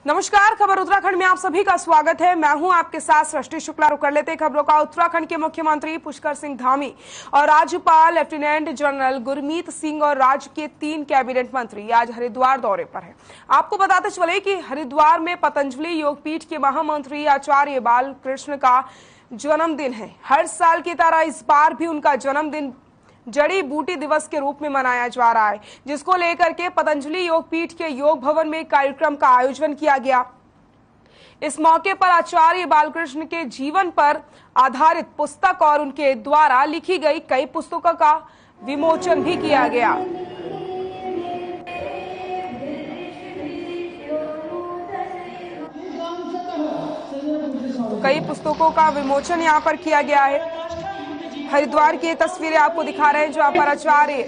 नमस्कार, खबर उत्तराखंड में आप सभी का स्वागत है। मैं हूं आपके साथ सृष्टि शुक्ला। रुक कर लेते खबरों का। उत्तराखंड के मुख्यमंत्री पुष्कर सिंह धामी और राज्यपाल लेफ्टिनेंट जनरल गुरमीत सिंह और राज्य के 3 कैबिनेट मंत्री आज हरिद्वार दौरे पर हैं। आपको बताते चले कि हरिद्वार में पतंजलि योगपीठ के महामंत्री आचार्य बालकृष्ण का जन्मदिन है। हर साल की तरह इस बार भी उनका जन्मदिन जड़ी बूटी दिवस के रूप में मनाया जा रहा है, जिसको लेकर के पतंजलि योगपीठ के योग भवन में कार्यक्रम का आयोजन किया गया। इस मौके पर आचार्य बालकृष्ण के जीवन पर आधारित पुस्तक और उनके द्वारा लिखी गई कई पुस्तकों का विमोचन भी किया गया। कई पुस्तकों का विमोचन यहाँ पर किया गया है। हरिद्वार की तस्वीरें आपको दिखा रहे हैं, जहां पर आचार्य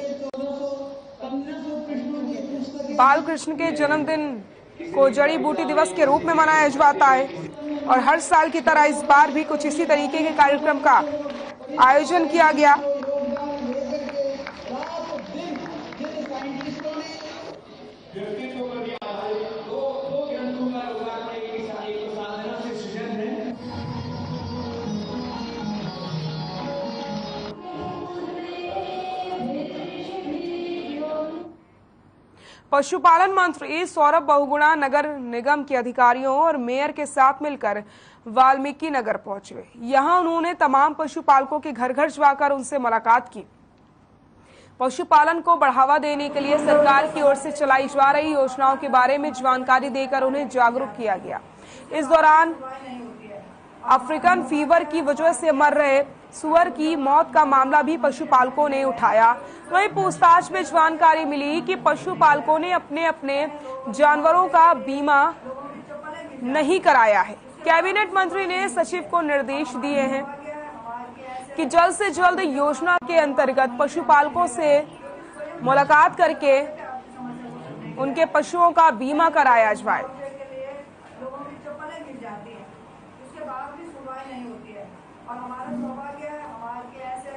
बालकृष्ण के जन्मदिन को जड़ी बूटी दिवस के रूप में मनाया जाता है और हर साल की तरह इस बार भी कुछ इसी तरीके के कार्यक्रम का आयोजन किया गया। पशुपालन मंत्री सौरभ बहुगुणा नगर निगम के अधिकारियों और मेयर के साथ मिलकर वाल्मीकि नगर पहुंचे। यहां उन्होंने तमाम पशुपालकों के घर घर जाकर उनसे मुलाकात की। पशुपालन को बढ़ावा देने के लिए सरकार की ओर से चलाई जा रही योजनाओं के बारे में जानकारी देकर उन्हें जागरूक किया गया। इस दौरान अफ्रीकन फीवर की वजह से मर रहे सुअर की मौत का मामला भी पशुपालकों ने उठाया। वहीं पूछताछ में जानकारी मिली कि पशुपालकों ने अपने अपने जानवरों का बीमा नहीं कराया है। कैबिनेट मंत्री ने सचिव को निर्देश दिए हैं कि जल्द से जल्द योजना के अंतर्गत पशुपालकों से मुलाकात करके उनके पशुओं का बीमा कराया जाए। और हमारा सौभाग्य है, हमारे ऐसे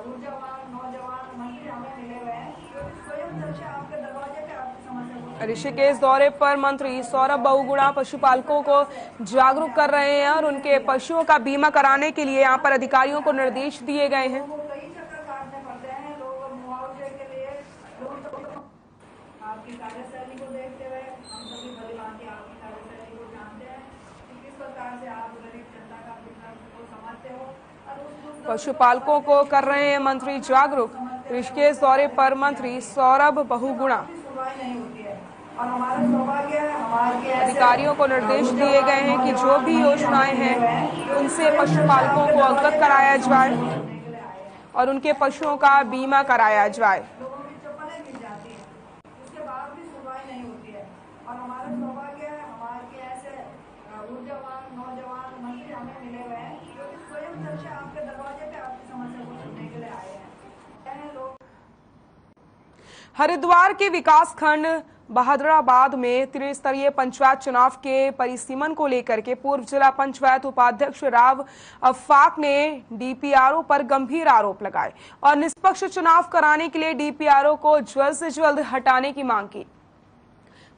ऊर्जावान नौजवान मंत्री हमें मिले हुए हैं जो स्वयं दर्शक आपके दरवाजे पे आपकी समस्या को। ऋषिकेश दौरे पर मंत्री सौरभ बहुगुणा पशुपालकों को जागरूक कर रहे हैं और उनके पशुओं का बीमा कराने के लिए यहाँ पर अधिकारियों को निर्देश दिए गए हैं। कई चक्कर काटने पड़ते हैं लोग मुआवजे के लिए। आपकी कार्यशैली को देखते हुए हम सभी भलीभांति आपकी कार्यशैली को जानते हैं कि किस प्रकार से आप गरीब जनता का समझते हो। पशुपालकों को कर रहे हैं मंत्री जागरूक। ऋषिकेश दौरे पर मंत्री सौरभ बहुगुणा। अधिकारियों को निर्देश दिए गए हैं कि जो भी योजनाएं हैं उनसे पशुपालकों को अवगत कराया जाए और उनके पशुओं का बीमा कराया जाए। हरिद्वार के विकास खंड बहादुराबाद में त्रिस्तरीय पंचायत चुनाव के परिसीमन को लेकर के पूर्व जिला पंचायत उपाध्यक्ष राव अफाक ने डीपीआरओ पर गंभीर आरोप लगाए और निष्पक्ष चुनाव कराने के लिए डीपीआरओ को जल्द से जल्द हटाने की मांग की।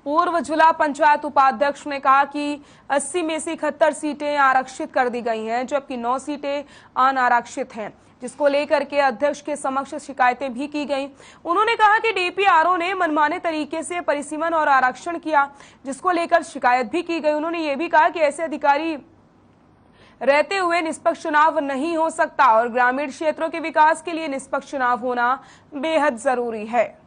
पूर्व जिला पंचायत उपाध्यक्ष ने कहा कि 80 में से 71 सीटें आरक्षित कर दी गई हैं, जबकि 9 सीटें अनारक्षित हैं, जिसको लेकर के अध्यक्ष के समक्ष शिकायतें भी की गईं। उन्होंने कहा कि डीपीआरओ ने मनमाने तरीके से परिसीमन और आरक्षण किया, जिसको लेकर शिकायत भी की गई। उन्होंने ये भी कहा कि ऐसे अधिकारी रहते हुए निष्पक्ष चुनाव नहीं हो सकता और ग्रामीण क्षेत्रों के विकास के लिए निष्पक्ष चुनाव होना बेहद जरूरी है।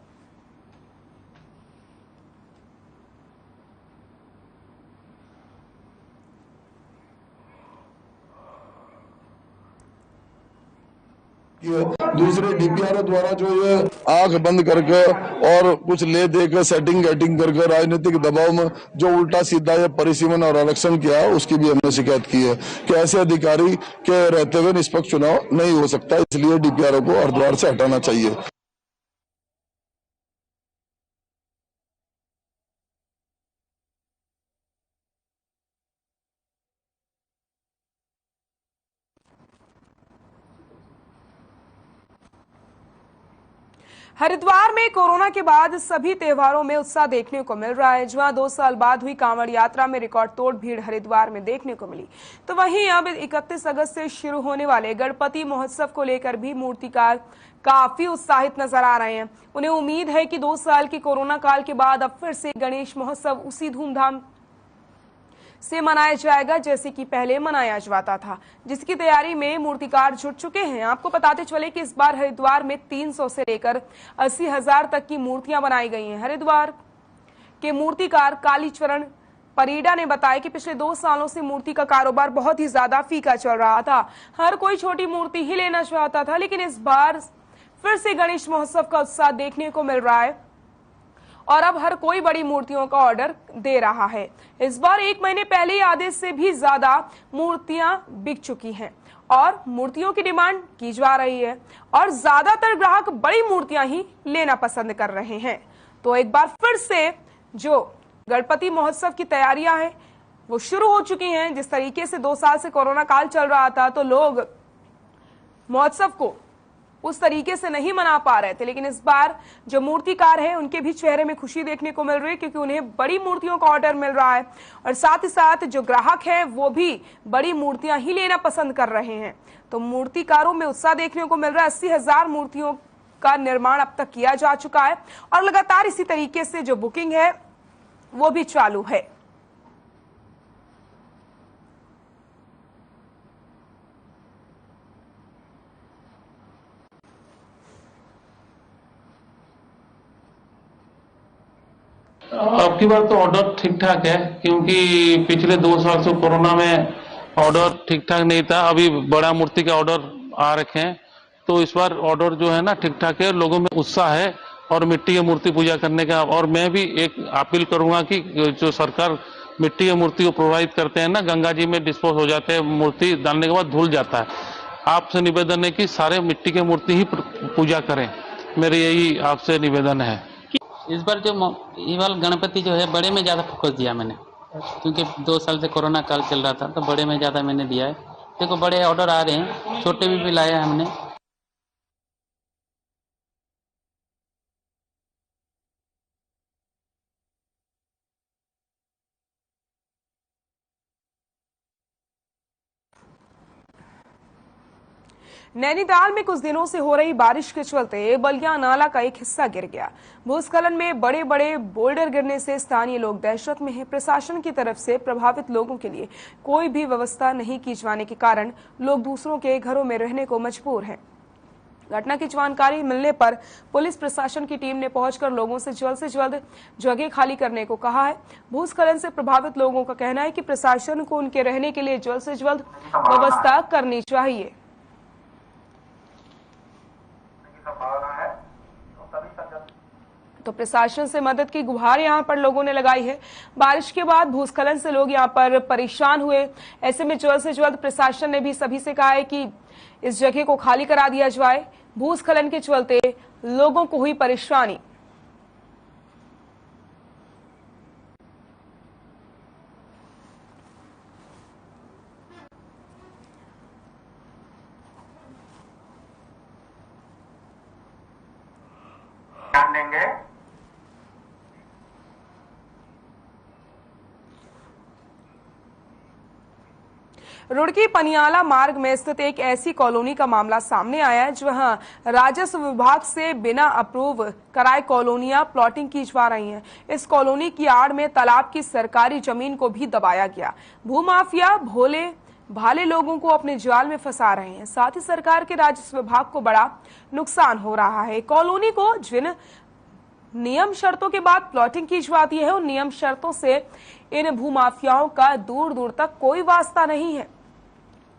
दूसरे डीपीआरओ द्वारा जो ये आंख बंद करके और कुछ ले दे कर सेटिंग करके राजनीतिक दबाव में जो उल्टा सीधा ये परिसीमन और आरक्षण किया है, उसकी भी हमने शिकायत की है कि ऐसे अधिकारी के रहते हुए निष्पक्ष चुनाव नहीं हो सकता, इसलिए डीपीआरओ को हरिद्वार से हटाना चाहिए। हरिद्वार में कोरोना के बाद सभी त्योहारों में उत्साह देखने को मिल रहा है। जहां 2 साल बाद हुई कांवड़ यात्रा में रिकॉर्ड तोड़ भीड़ हरिद्वार में देखने को मिली, तो वहीं अब 31 अगस्त से शुरू होने वाले गणपति महोत्सव को लेकर भी मूर्तिकार काफी उत्साहित नजर आ रहे हैं। उन्हें उम्मीद है कि 2 साल के कोरोना काल के बाद अब फिर से गणेश महोत्सव उसी धूमधाम से मनाया जाएगा जैसे कि पहले मनाया जाता था, जिसकी तैयारी में मूर्तिकार जुट चुके हैं। आपको बताते चले कि इस बार हरिद्वार में 300 से लेकर 80,000 तक की मूर्तियां बनाई गई हैं। हरिद्वार के मूर्तिकार कालीचरण परिडा ने बताया कि पिछले 2 सालों से मूर्ति का कारोबार बहुत ही ज्यादा फीका चल रहा था। हर कोई छोटी मूर्ति ही लेना चाहता था, लेकिन इस बार फिर से गणेश महोत्सव का उत्साह देखने को मिल रहा है और अब हर कोई बड़ी मूर्तियों का ऑर्डर दे रहा है। इस बार 1 महीने पहले ही आधे से भी ज्यादा मूर्तियां बिक चुकी हैं और मूर्तियों की डिमांड की जा रही है और ज्यादातर ग्राहक बड़ी मूर्तियां ही लेना पसंद कर रहे हैं। तो एक बार फिर से जो गणपति महोत्सव की तैयारियां हैं वो शुरू हो चुकी हैं। जिस तरीके से 2 साल से कोरोना काल चल रहा था तो लोग महोत्सव को उस तरीके से नहीं मना पा रहे थे, लेकिन इस बार जो मूर्तिकार हैं उनके भी चेहरे में खुशी देखने को मिल रही है क्योंकि उन्हें बड़ी मूर्तियों का ऑर्डर मिल रहा है और साथ ही साथ जो ग्राहक हैं वो भी बड़ी मूर्तियां ही लेना पसंद कर रहे हैं। तो मूर्तिकारों में उत्साह देखने को मिल रहा है। 80,000 मूर्तियों का निर्माण अब तक किया जा चुका है और लगातार इसी तरीके से जो बुकिंग है वो भी चालू है। अब की बार तो ऑर्डर ठीक ठाक है क्योंकि पिछले 2 साल से कोरोना में ऑर्डर ठीक ठाक नहीं था। अभी बड़ा मूर्ति का ऑर्डर आ रखे हैं तो इस बार ऑर्डर जो है ना ठीक ठाक है। लोगों में उत्साह है और मिट्टी की मूर्ति पूजा करने का। और मैं भी एक अपील करूंगा कि जो सरकार मिट्टी की मूर्ति को प्रोवाइड करते हैं ना, गंगा जी में डिस्पोज हो जाते हैं, मूर्ति डालने के बाद धुल जाता है। आपसे निवेदन है कि सारे मिट्टी की मूर्ति ही पूजा करें। मेरे यही आपसे निवेदन है। इस बार जो ये वाला गणपति जो है बड़े में ज़्यादा फोकस दिया मैंने, क्योंकि 2 साल से कोरोना काल चल रहा था तो बड़े में ज़्यादा मैंने दिया है। देखो बड़े ऑर्डर आ रहे हैं, छोटे भी लाए हैं हमने। नैनीताल में कुछ दिनों से हो रही बारिश के चलते बलिया नाला का एक हिस्सा गिर गया। भूस्खलन में बड़े बड़े बोल्डर गिरने से स्थानीय लोग दहशत में हैं। प्रशासन की तरफ से प्रभावित लोगों के लिए कोई भी व्यवस्था नहीं की जाने के कारण लोग दूसरों के घरों में रहने को मजबूर हैं। घटना की जानकारी मिलने पर पुलिस प्रशासन की टीम ने पहुंचकर लोगों से जल्द जगह खाली करने को कहा है। भूस्खलन से प्रभावित लोगों का कहना है कि प्रशासन को उनके रहने के लिए जल्द से जल्द व्यवस्था करनी चाहिए। तो प्रशासन से मदद की गुहार यहां पर लोगों ने लगाई है। बारिश के बाद भूस्खलन से लोग यहां पर परेशान हुए। ऐसे में जल्द से जल्द प्रशासन ने भी सभी से कहा है कि इस जगह को खाली करा दिया जाए। भूस्खलन के चलते लोगों को हुई परेशानी। ध्यान देंगे। रुड़की पनियाला मार्ग में स्थित एक ऐसी कॉलोनी का मामला सामने आया है जहां राजस्व विभाग से बिना अप्रूव कराए कॉलोनियां प्लॉटिंग की जा रही हैं। इस कॉलोनी की आड़ में तालाब की सरकारी जमीन को भी दबाया गया। भूमाफिया भोले भाले लोगों को अपने जाल में फंसा रहे हैं। साथ ही सरकार के राजस्व विभाग को बड़ा नुकसान हो रहा है। कॉलोनी को जिन नियम शर्तों के बाद प्लॉटिंग की जाती है उन नियम शर्तों से इन भूमाफियाओं का दूर दूर तक कोई वास्ता नहीं है।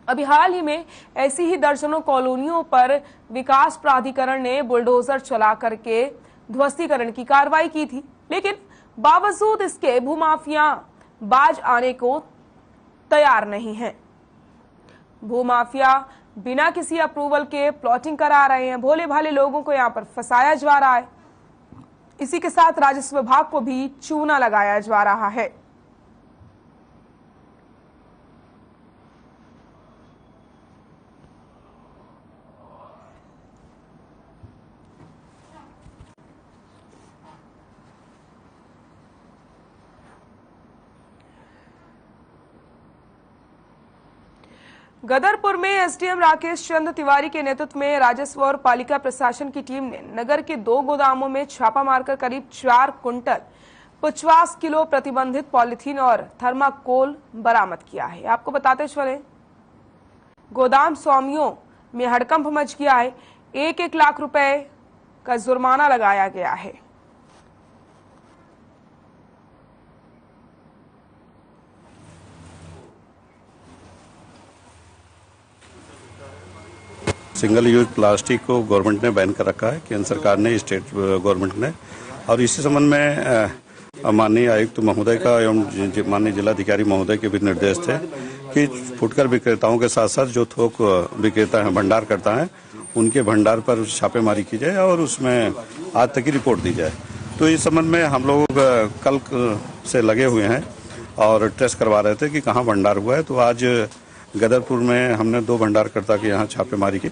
अभी हाल ही में ऐसी ही दर्जनों कॉलोनियों पर विकास प्राधिकरण ने बुलडोजर चला करके ध्वस्तीकरण की कार्रवाई की थी, लेकिन बावजूद इसके भूमाफिया बाज आने को तैयार नहीं है। भूमाफिया बिना किसी अप्रूवल के प्लॉटिंग करा रहे हैं। भोले भाले लोगों को यहां पर फंसाया जा रहा है। इसी के साथ राजस्व विभाग को भी चूना लगाया जा रहा है। गदरपुर में एसडीएम राकेश चंद्र तिवारी के नेतृत्व में राजस्व और पालिका प्रशासन की टीम ने नगर के 2 गोदामों में छापा मारकर करीब 4 कुंटल 50 किलो प्रतिबंधित पॉलिथीन और थर्माकोल बरामद किया है। आपको बताते चले, गोदाम स्वामियों में हड़कंप मच गया है। 1-1 लाख रुपए का जुर्माना लगाया गया है। सिंगल यूज प्लास्टिक को गवर्नमेंट ने बैन कर रखा है, केंद्र सरकार ने, स्टेट गवर्नमेंट ने, और इसी संबंध में माननीय आयुक्त महोदय का एवं माननीय जिलाधिकारी महोदय के भी निर्देश थे कि फुटकर विक्रेताओं के साथ साथ जो थोक विक्रेता हैं, भंडार करता है, उनके भंडार पर छापेमारी की जाए और उसमें आज तक की रिपोर्ट दी जाए। तो इस संबंध में हम लोग कल से लगे हुए हैं और टेस्ट करवा रहे थे कि कहाँ भंडार हुआ है। तो आज गदरपुर में हमने 2 भंडारकर्ता के यहाँ छापेमारी की।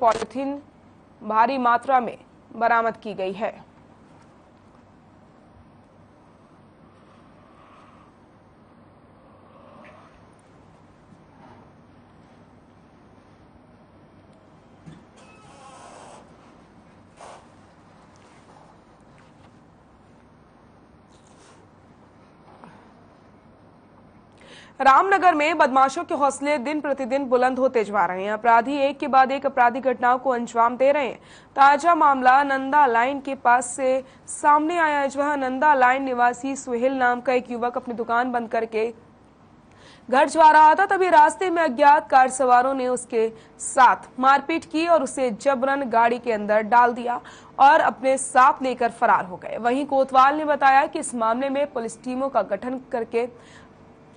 पॉलिथीन भारी मात्रा में बरामद की गई है। रामनगर में बदमाशों के हौसले दिन प्रतिदिन बुलंद होते जा रहे हैं। अपराधी एक के बाद एक आपराधिक घटनाओं को अंजाम दे रहे हैं। ताजा मामला नंदा लाइन के पास से सामने आया है, जहां नंदा लाइन निवासी सुहेल नाम का एक युवक अपनी दुकान बंद करके घर जा रहा था। तभी रास्ते में अज्ञात कार सवारों ने उसके साथ मारपीट की और उसे जबरन गाड़ी के अंदर डाल दिया और अपने साथ लेकर फरार हो गए। वहीं कोतवाल ने बताया कि इस मामले में पुलिस टीमों का गठन करके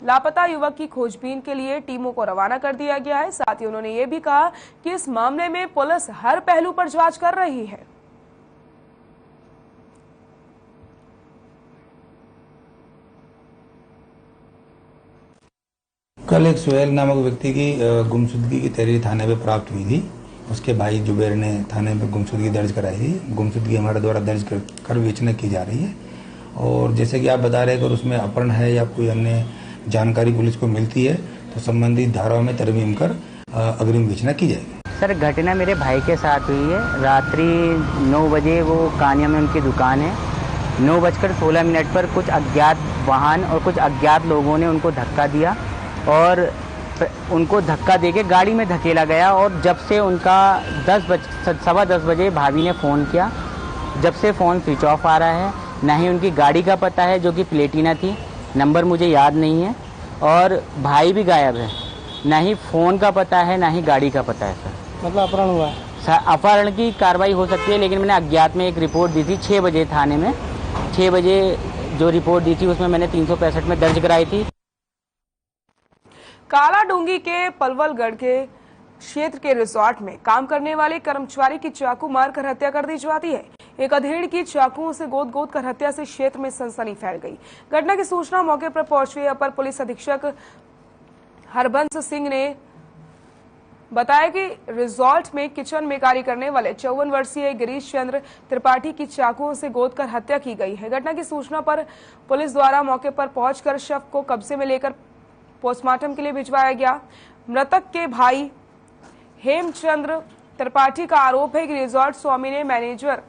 लापता युवक की खोजबीन के लिए टीमों को रवाना कर दिया गया है। साथ ही उन्होंने ये भी कहा कि इस मामले में पुलिस हर पहलू पर जांच कर रही है। कल एक सुहेल नामक व्यक्ति की गुमशुदगी की तहरीर थाने पे प्राप्त हुई थी। उसके भाई जुबैर ने थाने पे गुमशुदगी दर्ज कराई थी। गुमशुदगी हमारे द्वारा दर्ज कर विवेचना की जा रही है और जैसे कि आप बता रहे हैं, अगर उसमें अपहरण है या कोई अन्य जानकारी पुलिस को मिलती है तो संबंधित धाराओं में तरमीम कर अग्रिम विवेचना की जाएगी। सर, घटना मेरे भाई के साथ हुई है। रात्रि 9 बजे वो कानिया में उनकी दुकान है। 9:16 पर कुछ अज्ञात वाहन और कुछ अज्ञात लोगों ने उनको धक्का दिया और उनको धक्का देके गाड़ी में धकेला गया। और जब से उनका 10 बजे भाभी ने फ़ोन किया, जब से फ़ोन स्विच ऑफ आ रहा है। ना ही उनकी गाड़ी का पता है जो कि प्लेटिना थी, नंबर मुझे याद नहीं है, और भाई भी गायब है। ना ही फ़ोन का पता है, ना ही गाड़ी का पता है। सर, मतलब अपहरण हुआ है? अपहरण की कार्रवाई हो सकती है, लेकिन मैंने अज्ञात में एक रिपोर्ट दी थी 6 बजे थाने में। 6 बजे जो रिपोर्ट दी थी उसमें मैंने 365 में दर्ज कराई थी। कालाडूंगी के पलवलगढ़ के क्षेत्र के रिजॉर्ट में काम करने वाले कर्मचारी की चाकू मारकर हत्या कर दी जाती है। एक अधेड़ की चाकुओं से गोद कर हत्या से क्षेत्र में सनसनी फैल गई। घटना की सूचना मौके पर पहुंचे अपर पुलिस अधीक्षक हरबंस सिंह ने बताया कि रिजॉर्ट में किचन में कार्य करने वाले 54 वर्षीय गिरीश चंद्र त्रिपाठी की चाकुओं से गोद कर हत्या की गई है। घटना की सूचना पर पुलिस द्वारा मौके पर पहुंचकर शव को कब्जे में लेकर पोस्टमार्टम के लिए भिजवाया गया। मृतक के भाई हेमचंद्र त्रिपाठी का आरोप है कि रिजॉर्ट स्वामी ने मैनेजर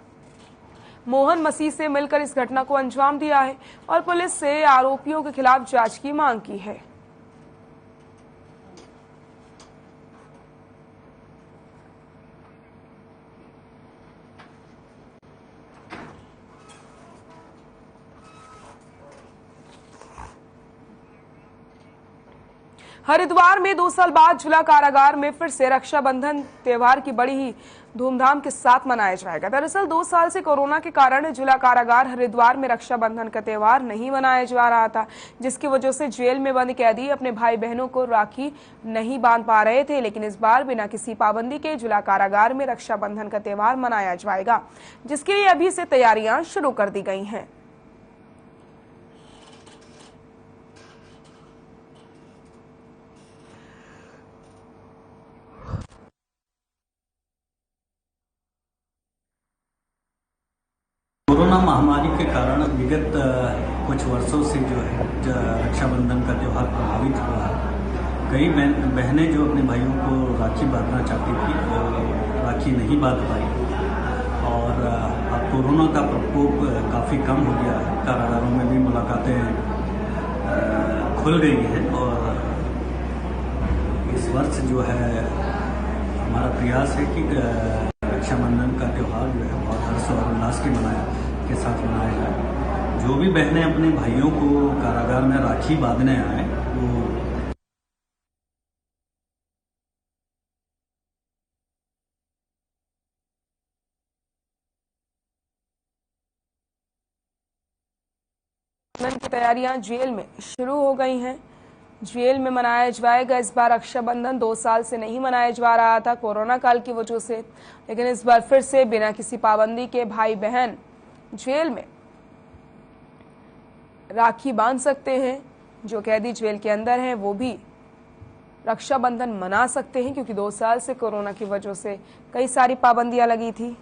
मोहन मसीह से मिलकर इस घटना को अंजाम दिया है और पुलिस से आरोपियों के खिलाफ जांच की मांग की है। हरिद्वार में 2 साल बाद जिला कारागार में फिर से रक्षाबंधन त्योहार की बड़ी ही धूमधाम के साथ मनाया जाएगा। दरअसल 2 साल से कोरोना के कारण जिला कारागार हरिद्वार में रक्षाबंधन का त्योहार नहीं मनाया जा रहा था, जिसकी वजह से जेल में बंद कैदी अपने भाई बहनों को राखी नहीं बांध पा रहे थे। लेकिन इस बार बिना किसी पाबंदी के जिला कारागार में रक्षाबंधन का त्योहार मनाया जाएगा, जिसके लिए अभी से तैयारियां शुरू कर दी गई हैं। कोरोना महामारी के कारण विगत कुछ वर्षों से जो है रक्षाबंधन का त्यौहार प्रभावित हुआ है। कई बहनें जो अपने भाइयों को राखी बांधना चाहती थी वो राखी नहीं बांध पाई और अब कोरोना का प्रकोप काफ़ी कम हो गया है। कारागारों में भी मुलाकातें खुल गई हैं और इस वर्ष जो है हमारा प्रयास है कि रक्षाबंधन का त्यौहार जो है बहुत हर्ष और उल्लास के साथ मनाया जाए। जो भी बहनें अपने भाइयों को कारागार में राखी बांधने आए वो की तैयारियां जेल में शुरू हो गई हैं। जेल में मनाया जाएगा इस बार रक्षाबंधन। 2 साल से नहीं मनाया जा रहा था कोरोना काल की वजह से, लेकिन इस बार फिर से बिना किसी पाबंदी के भाई बहन जेल में राखी बांध सकते हैं। जो कैदी जेल के अंदर हैं वो भी रक्षाबंधन मना सकते हैं, क्योंकि 2 साल से कोरोना की वजह से कई सारी पाबंदियां लगी थी।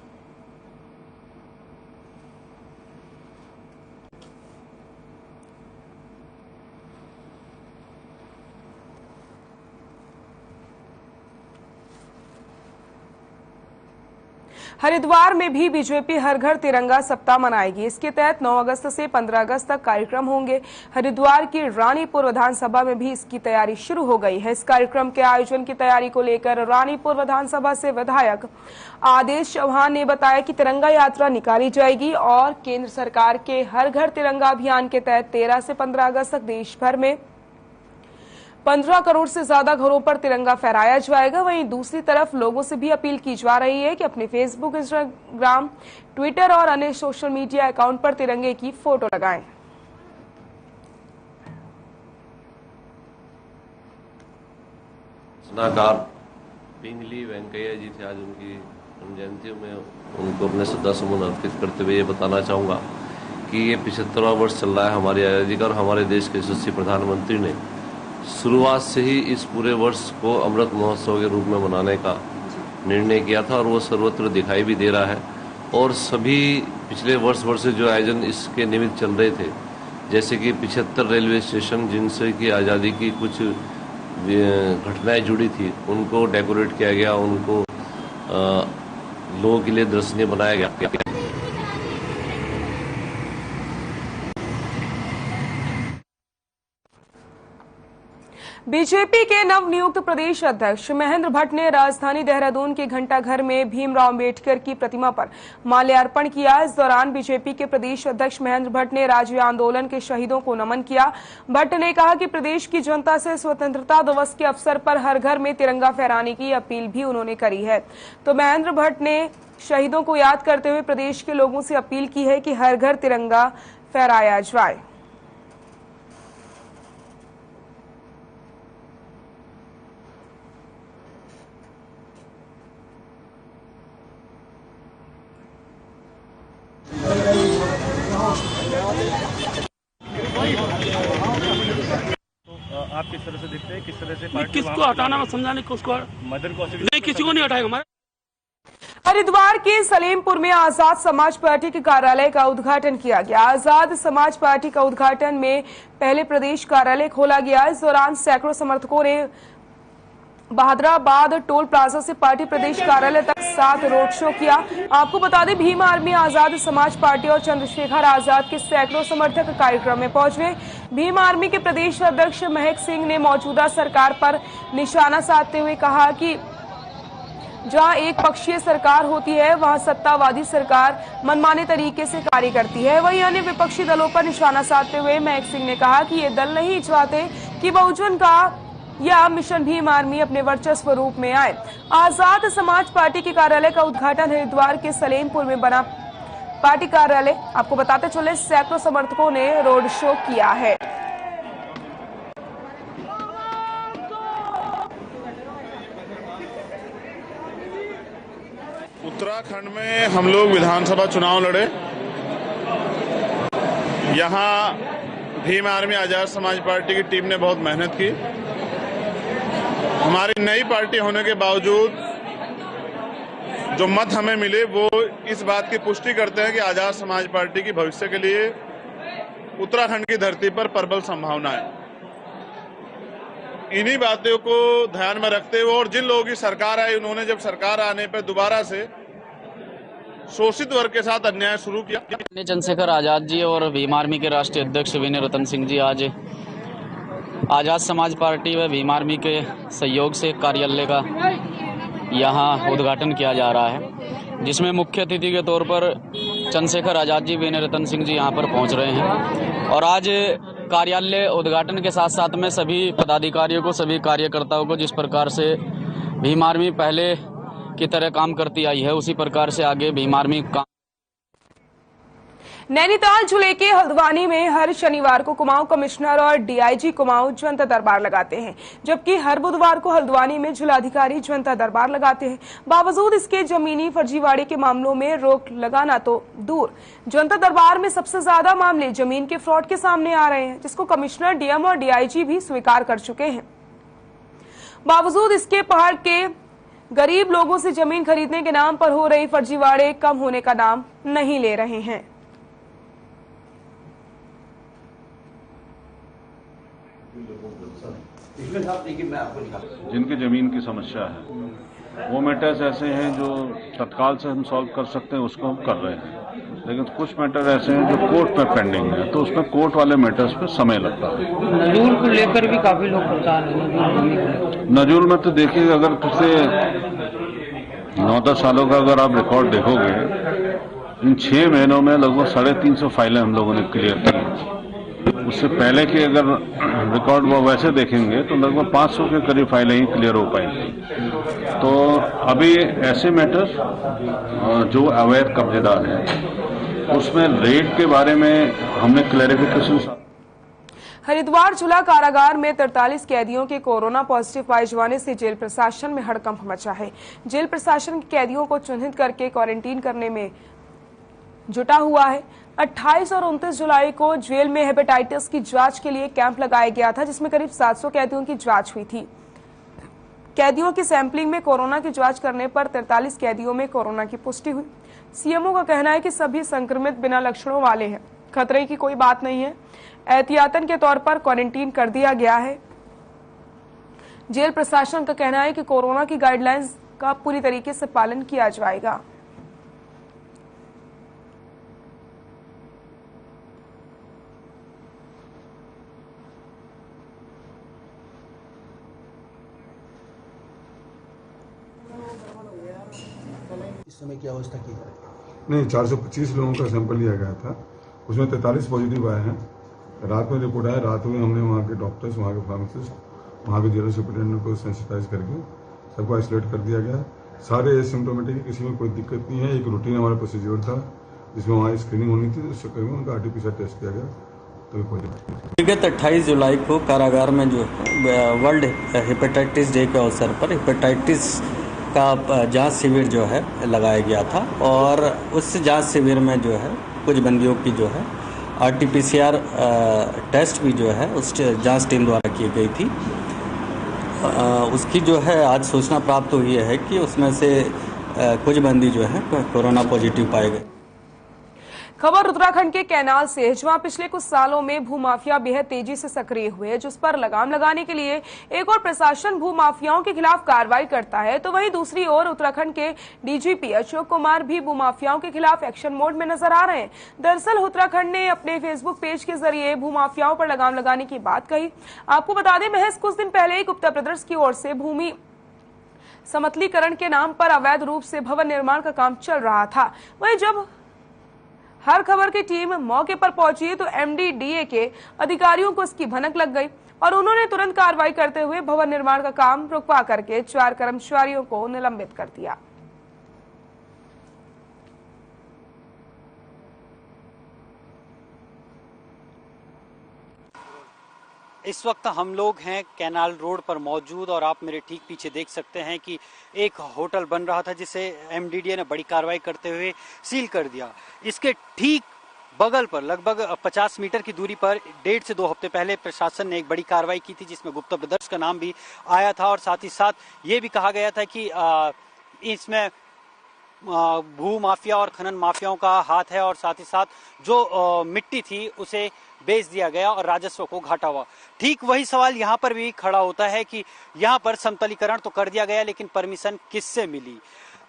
हरिद्वार में भी बीजेपी हर घर तिरंगा सप्ताह मनाएगी। इसके तहत 9 अगस्त से 15 अगस्त तक कार्यक्रम होंगे। हरिद्वार की रानीपुर विधानसभा में भी इसकी तैयारी शुरू हो गई है। इस कार्यक्रम के आयोजन की तैयारी को लेकर रानीपुर विधानसभा से विधायक आदेश चौहान ने बताया कि तिरंगा यात्रा निकाली जाएगी और केंद्र सरकार के हर घर तिरंगा अभियान के तहत 13 से 15 अगस्त तक देश भर में 15 करोड़ से ज्यादा घरों पर तिरंगा फहराया जाएगा। वहीं दूसरी तरफ लोगों से भी अपील की जा रही है कि अपने फेसबुक, इंस्टाग्राम, ट्विटर और अन्य सोशल मीडिया अकाउंट पर तिरंगे की फोटो लगाएं। रचनाकार पिंगली वेंकैया जी थे। आज उनकी जयंती में उनको अपने श्रद्धासुमन अर्पित करते हुए ये बताना चाहूँगा कि ये 75वां वर्ष चल रहा है हमारी आज़ादी का और हमारे देश के यशस्वी प्रधानमंत्री ने शुरुआत से ही इस पूरे वर्ष को अमृत महोत्सव के रूप में मनाने का निर्णय किया था और वो सर्वत्र दिखाई भी दे रहा है। और सभी पिछले वर्ष भर से जो आयोजन इसके निमित्त चल रहे थे, जैसे कि 75 रेलवे स्टेशन जिनसे कि आज़ादी की कुछ घटनाएं जुड़ी थी उनको डेकोरेट किया गया, उनको लोगों के लिए दर्शनीय बनाया गया। बीजेपी के नवनियुक्त प्रदेश अध्यक्ष महेंद्र भट्ट ने राजधानी देहरादून के घंटाघर में भीमराव अंबेडकर की प्रतिमा पर माल्यार्पण किया। इस दौरान बीजेपी के प्रदेश अध्यक्ष महेंद्र भट्ट ने राज्य आंदोलन के शहीदों को नमन किया। भट्ट ने कहा कि प्रदेश की जनता से स्वतंत्रता दिवस के अवसर पर हर घर में तिरंगा फहराने की अपील भी उन्होंने करी है। तो महेंद्र भट्ट ने शहीदों को याद करते हुए प्रदेश के लोगों से अपील की है कि हर घर तिरंगा फहराया जाए। आप किस तरह से देखते हैं, किस तरह से किसको हटाना मैं समझाने को उसको मदर को नहीं, किसी को नहीं हटाएगा हमारे। हरिद्वार के सलेमपुर में आजाद समाज पार्टी के कार्यालय का उद्घाटन किया गया। आजाद समाज पार्टी का उद्घाटन में पहले प्रदेश कार्यालय खोला गया। इस दौरान सैकड़ों समर्थकों ने बहादुराबाद टोल प्लाजा से पार्टी प्रदेश कार्यालय तक साथ रोड शो किया। आपको बता दें, भीम आर्मी, आजाद समाज पार्टी और चंद्रशेखर आजाद के सैकड़ों समर्थक कार्यक्रम में पहुंचे। भीम आर्मी के प्रदेश अध्यक्ष महक सिंह ने मौजूदा सरकार पर निशाना साधते हुए कहा कि जहां एक पक्षीय सरकार होती है वहां सत्तावादी सरकार मनमाने तरीके से कार्य करती है। वहीं अन्य विपक्षी दलों पर निशाना साधते हुए महक सिंह ने कहा कि ये दल नहीं चाहते कि बहुजन का या मिशन भीम आर्मी अपने वर्चस्व रूप में आए। आजाद समाज पार्टी के कार्यालय का उद्घाटन हरिद्वार के सलेमपुर में बना पार्टी कार्यालय, आपको बताते चले, सैकड़ों समर्थकों ने रोड शो किया है। उत्तराखंड में हम लोग विधानसभा चुनाव लड़े। यहाँ भीम आर्मी आजाद समाज पार्टी की टीम ने बहुत मेहनत की। हमारी नई पार्टी होने के बावजूद जो मत हमें मिले वो इस बात की पुष्टि करते हैं कि आजाद समाज पार्टी की भविष्य के लिए उत्तराखंड की धरती पर प्रबल संभावनाएं। इन्हीं बातों को ध्यान में रखते हुए और जिन लोगों की सरकार आई, उन्होंने जब सरकार आने पर दोबारा से शोषित वर्ग के साथ अन्याय शुरू किया। चंद्रशेखर आजाद जी और भीम आर्मी के राष्ट्रीय अध्यक्ष विनय रतन सिंह जी आज आजाद समाज पार्टी व भीम आर्मी के सहयोग से कार्यालय का यहाँ उद्घाटन किया जा रहा है, जिसमें मुख्य अतिथि के तौर पर चंद्रशेखर आजाद जी, विनय रतन सिंह जी यहाँ पर पहुँच रहे हैं। और आज कार्यालय उद्घाटन के साथ साथ में सभी पदाधिकारियों को, सभी कार्यकर्ताओं को जिस प्रकार से भीम आर्मी पहले की तरह काम करती आई है, उसी प्रकार से आगे भीम आर्मी काम। नैनीताल जिले के हल्द्वानी में हर शनिवार को कुमाऊं कमिश्नर और डीआईजी कुमाऊं जनता दरबार लगाते हैं, जबकि हर बुधवार को हल्द्वानी में जिलाधिकारी जनता दरबार लगाते हैं। बावजूद इसके जमीनी फर्जीवाड़े के मामलों में रोक लगाना तो दूर, जनता दरबार में सबसे ज्यादा मामले जमीन के फ्रॉड के सामने आ रहे हैं, जिसको कमिश्नर, डीएम और डीआईजी भी स्वीकार कर चुके हैं। बावजूद इसके पहाड़ के गरीब लोगों से जमीन खरीदने के नाम पर हो रही फर्जीवाड़े कम होने का नाम नहीं ले रहे हैं। जिनकी जमीन की समस्या है वो मैटर्स ऐसे हैं जो तत्काल से हम सॉल्व कर सकते हैं, उसको हम कर रहे हैं। लेकिन कुछ मैटर ऐसे हैं जो कोर्ट में पेंडिंग है, तो उसमें कोर्ट वाले मैटर्स पे समय लगता है। नजूल को लेकर भी काफी लोग परेशान हैं। नजूल में तो देखिए, अगर पिछले 9-10 सालों का अगर आप रिकॉर्ड देखोगे, इन 6 महीनों में लगभग 350 फाइलें हम लोगों ने क्लियर की। उससे पहले के अगर रिकॉर्ड वो वैसे देखेंगे तो लगभग 500 के करीब फाइलें ही क्लियर हो पाएंगी। तो अभी ऐसे मैटर्स जो अवैध कब्जेदार हैं, उसमें रेट के बारे में हमने क्लैरिफिकेशन। हरिद्वार जिला कारागार में 43 कैदियों के कोरोना पॉजिटिव पाए जाने से जेल प्रशासन में हड़कंप मचा है। जेल प्रशासन कैदियों को चिन्हित करके क्वारंटीन करने में जुटा हुआ है। 28 और 29 जुलाई को जेल में हेपेटाइटिस की जांच के लिए कैंप लगाया गया था, जिसमें करीब 700 कैदियों की जांच हुई थी। कैदियों की सैंपलिंग में कोरोना की जांच करने पर 43 कैदियों में कोरोना की पुष्टि हुई। सीएमओ का कहना है कि सभी संक्रमित बिना लक्षणों वाले हैं, खतरे की कोई बात नहीं है। एहतियातन के तौर पर क्वारंटीन कर दिया गया है। जेल प्रशासन का कहना है कि कोरोना की गाइडलाइंस का पूरी तरीके से पालन किया जाएगा। इस समय क्या अवस्था की जा रही है? नहीं, 425 लोगों का सैंपल लिया गया था, उसमें 43 पॉजिटिव आए हैं। रात में रिपोर्ट आया, रात में हमने वहाँ के डॉक्टर्स, वहाँ के फार्मासिस्ट, वहाँ के जेल सुपरिटेंडेंट को सेंसिटाइज करके सबको आइसोलेट कर दिया गया। सारे एसिम्प्टोमेटिक, किसी में कोई दिक्कत नहीं है। एक रूटीन हमारा प्रोसीजर था जिसमें वहाँ स्क्रीनिंग होनी थी, उस चक्कर में उनका आरटीपीसीआर टेस्ट किया गया, तो कोई दिक्कत नहीं। विगत 28 जुलाई को कारागार में जो वर्ल्ड हेपेटाइटिस डे के अवसर पर हेपेटाइटिस का जांच शिविर जो है लगाया गया था, और उस जांच शिविर में जो है कुछ बंदियों की जो है आरटीपीसीआर टेस्ट भी जो है उस जांच टीम द्वारा की गई थी। उसकी जो है आज सूचना प्राप्त हुई है कि उसमें से कुछ बंदी जो है कोरोना पॉजिटिव पाए गए। खबर उत्तराखंड के कैनाल से है, जहां पिछले कुछ सालों में भूमाफिया बेहद तेजी से सक्रिय हुए, जिस पर लगाम लगाने के लिए एक और प्रशासन भूमाफियाओं के खिलाफ कार्रवाई करता है, तो वहीं दूसरी ओर उत्तराखंड के डीजीपी अशोक कुमार भी भूमाफियाओं के खिलाफ एक्शन मोड में नजर आ रहे हैं। दरअसल उत्तराखंड ने अपने फेसबुक पेज के जरिए भूमाफियाओं पर लगाम लगाने की बात कही। आपको बता दें, महज कुछ दिन पहले गुप्ता ब्रदर्स की ओर से भूमि समतलीकरण के नाम पर अवैध रूप से भवन निर्माण का काम चल रहा था। वहीं जब हर खबर की टीम मौके पर पहुंची तो एमडीडीए के अधिकारियों को इसकी भनक लग गई। और उन्होंने तुरंत कार्रवाई करते हुए भवन निर्माण का काम रुकवा करके 4 कर्मचारियों को निलंबित कर दिया। इस वक्त हम लोग हैं कैनाल रोड पर मौजूद और आप मेरे ठीक पीछे देख सकते हैं कि एक होटल बन रहा था जिसे एमडीडीए ने बड़ी कार्रवाई करते हुए सील कर दिया। इसके ठीक बगल पर लगभग 50 मीटर की दूरी पर 1.5 से 2 हफ्ते पहले प्रशासन ने एक बड़ी कार्रवाई की थी जिसमें गुप्ता ब्रदर्स का नाम भी आया था और साथ ही साथ ये भी कहा गया था कि इसमें भू माफिया और खनन माफियाओं का हाथ है और साथ ही साथ जो मिट्टी थी उसे बेच दिया गया और राजस्व को घाटा हुआ। ठीक वही सवाल यहाँ पर भी खड़ा होता है कि यहाँ पर समतलीकरण तो कर दिया गया लेकिन परमिशन किससे मिली।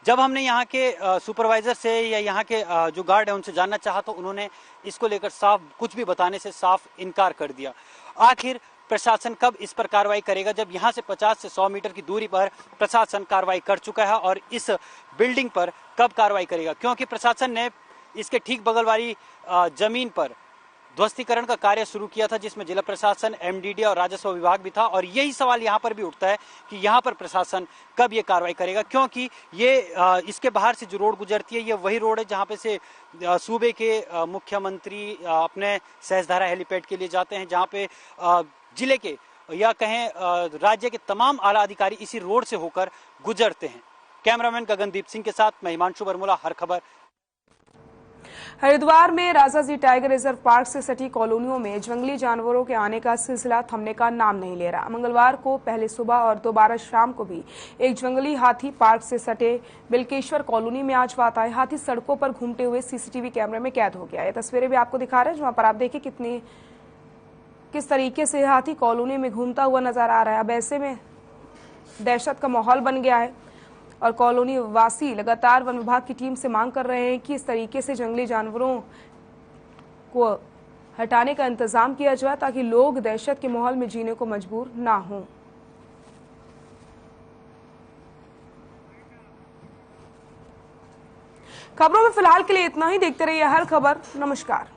जब हमने यहाँ के सुपरवाइजर से या यहाँ के जो गार्ड है उनसे जानना चाहा तो उन्होंने इसको लेकर साफ कुछ भी बताने से साफ इनकार कर दिया। आखिर प्रशासन कब इस पर कार्रवाई करेगा जब यहाँ से 50 से 100 मीटर की दूरी पर प्रशासन कार्रवाई कर चुका है और इस बिल्डिंग पर कब कार्रवाई करेगा, क्योंकि प्रशासन ने इसके ठीक बगल वाली जमीन पर ध्वस्तीकरण का कार्य शुरू किया था जिसमें जिला प्रशासन, एमडीडीए और राजस्व विभाग भी था। और यही सवाल यहाँ पर भी उठता है कि यहाँ पर प्रशासन कब ये कार्रवाई करेगा, क्योंकि ये इसके बाहर से जो रोड गुजरती है ये वही रोड है जहाँ पे से सूबे के मुख्यमंत्री अपने सहस्त्रधारा हेलीपैड के लिए जाते हैं, जहाँ पे जिले के या कहें राज्य के तमाम आला अधिकारी इसी रोड से होकर गुजरते हैं। कैमरामैन गगनदीप सिंह के साथ मैं हिमांशु बरमुला, हर खबर। हरिद्वार में राजाजी टाइगर रिजर्व पार्क से सटी कॉलोनियों में जंगली जानवरों के आने का सिलसिला थमने का नाम नहीं ले रहा। मंगलवार को पहले सुबह और दोबारा शाम को भी एक जंगली हाथी पार्क से सटे बिल्केश्वर कॉलोनी में आज बात आए। हाथी सड़कों पर घूमते हुए सीसीटीवी कैमरे में कैद हो गया। ये तस्वीरें भी आपको दिखा रहे हैं जहां पर आप देखिए किस तरीके से हाथी कॉलोनी में घूमता हुआ नजर आ रहा है। अब ऐसे में दहशत का माहौल बन गया है और कॉलोनी वासी लगातार वन विभाग की टीम से मांग कर रहे हैं कि इस तरीके से जंगली जानवरों को हटाने का इंतजाम किया जाए ताकि लोग दहशत के माहौल में जीने को मजबूर ना हों। खबरों में फिलहाल के लिए इतना ही। देखते रहिए हर खबर। नमस्कार।